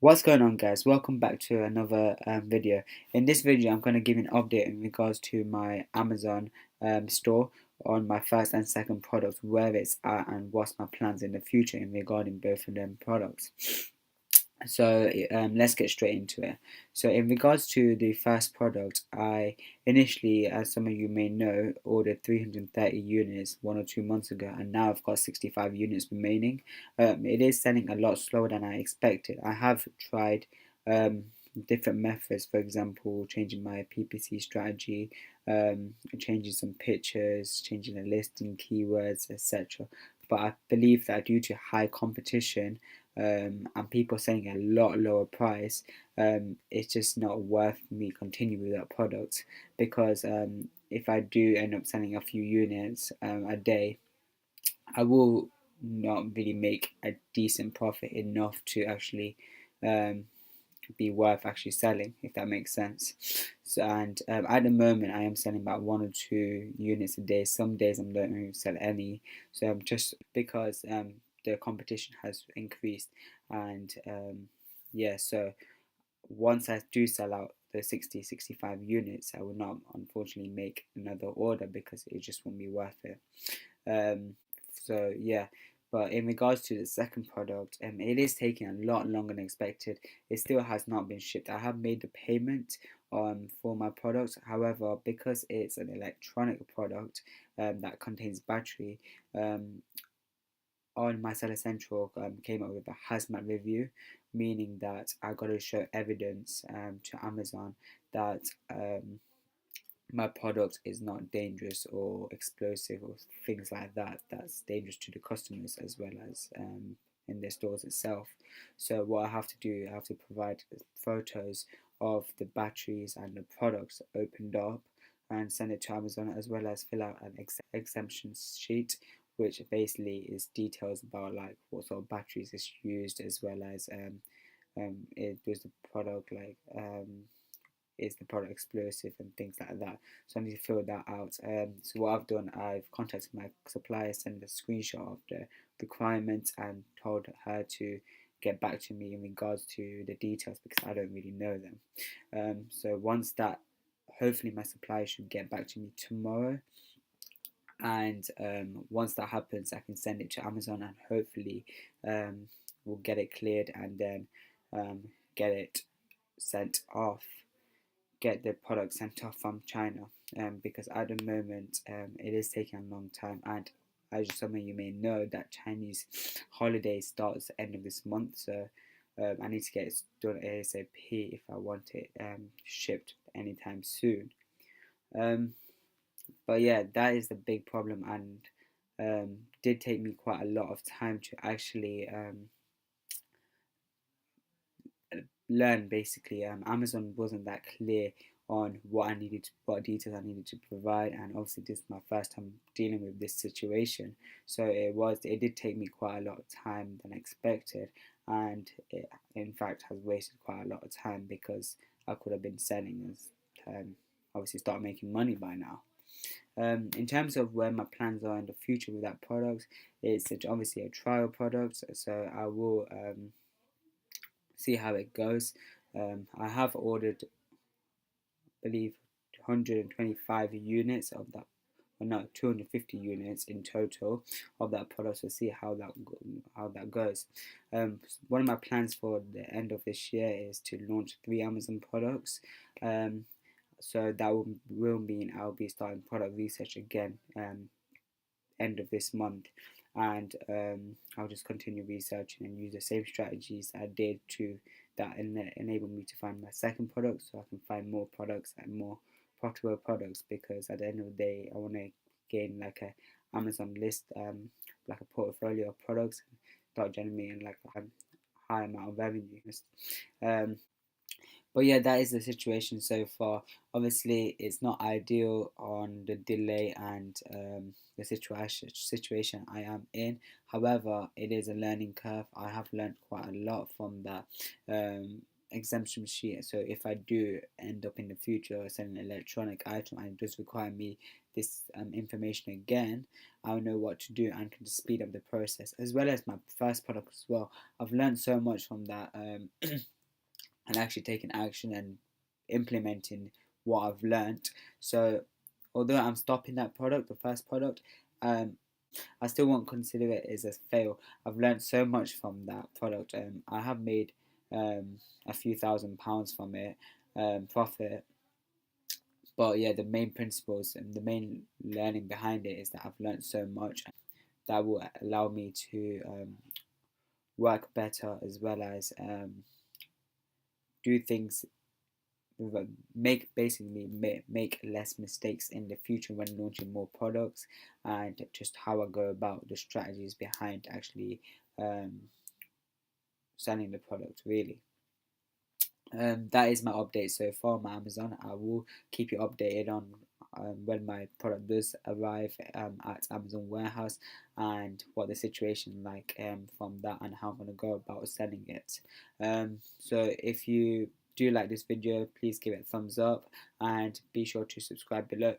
What's going on, guys? Welcome back to another video. In this video I'm going to give you an update in regards to my Amazon store on my first and second product, where it's at and what's my plans in the future in regarding both of them products. So let's get straight into it. So in regards to the first product, I initially, as some of you may know, ordered 330 units 1 or 2 months ago, and now I've got 65 units remaining. It is selling a lot slower than I expected. I have tried um, different methods, for example, changing my PPC strategy, changing some pictures, changing the listing keywords, etc. But I believe that due to high competition, and people selling a lot lower price, it's just not worth me continuing with that product, because if I do end up selling a few units a day, I will not really make a decent profit enough to actually um, be worth actually selling, if that makes sense. So, and at the moment I am selling about 1 or 2 units a day. Some days I don't even sell any. So I'm just because the competition has increased, and yeah, so once I do sell out the 65 units, I will not unfortunately make another order because it just won't be worth it. So yeah, but in regards to the second product, it is taking a lot longer than expected. It still has not been shipped. I have made the payment for my product. However, because it's an electronic product that contains battery, um, on my Seller Central came up with a hazmat review, meaning that I got to show evidence to Amazon that my product is not dangerous or explosive or things like that that's dangerous to the customers as well as in their stores itself. So what I have to do, I have to provide photos of the batteries and the products opened up and send it to Amazon, as well as fill out an exemption sheet, which basically is details about like what sort of batteries is used, as well as it does the product like is the product explosive and things like that. So I need to fill that out. So what I've done, I've contacted my supplier, sent a screenshot of the requirements, and told her to get back to me in regards to the details, because I don't really know them. So once that, hopefully my supplier should get back to me tomorrow, and once that happens, I can send it to Amazon, and hopefully we'll get it cleared, and then get it sent off, get the product sent off from China, because at the moment it is taking a long time. And as some of you may know, that Chinese holiday starts the end of this month, so I need to get it done ASAP if I want it shipped anytime soon. Um, but yeah, that is the big problem, and did take me quite a lot of time to actually learn. Basically, Amazon wasn't that clear on what details I needed to provide, and obviously this is my first time dealing with this situation, so it did take me quite a lot of time than expected, and it in fact has wasted quite a lot of time, because I could have been selling and obviously start making money by now. In terms of where my plans are in the future with that product, it's obviously a trial product, so I will see how it goes. I have ordered, I believe, 125 units of that, or no, 250 units in total of that product. So see how that goes. One of my plans for the end of this year is to launch 3 Amazon products. So that will mean I'll be starting product research again end of this month, and I'll just continue researching and use the same strategies I did to that enable me to find my second product, so I can find more products and more profitable products, because at the end of the day I want to gain like a Amazon list, like a portfolio of products, and start generating like a high amount of revenue. um, but yeah, that is the situation so far. Obviously, it's not ideal on the delay and the situation I am in. However, it is a learning curve. I have learned quite a lot from that. exemption sheet. So if I do end up in the future selling an electronic item and it does require me this information again, I'll know what to do and can just speed up the process, as well as my first product as well. I've learned so much from that, and actually taking action and implementing what I've learned. So although I'm stopping that product, the first product, I still won't consider it as a fail. I've learned so much from that product. I have made a few £1,000s from it, profit. But yeah, the main principles and the main learning behind it is that I've learned so much that will allow me to work better, as well as do things, make less mistakes in the future when launching more products, and just how I go about the strategies behind actually selling the product really. That is my update so far on my Amazon. I will keep you updated on when my product does arrive at Amazon warehouse, and what the situation like from that, and how I'm going to go about selling it. So if you do like this video, please give it a thumbs up and be sure to subscribe below.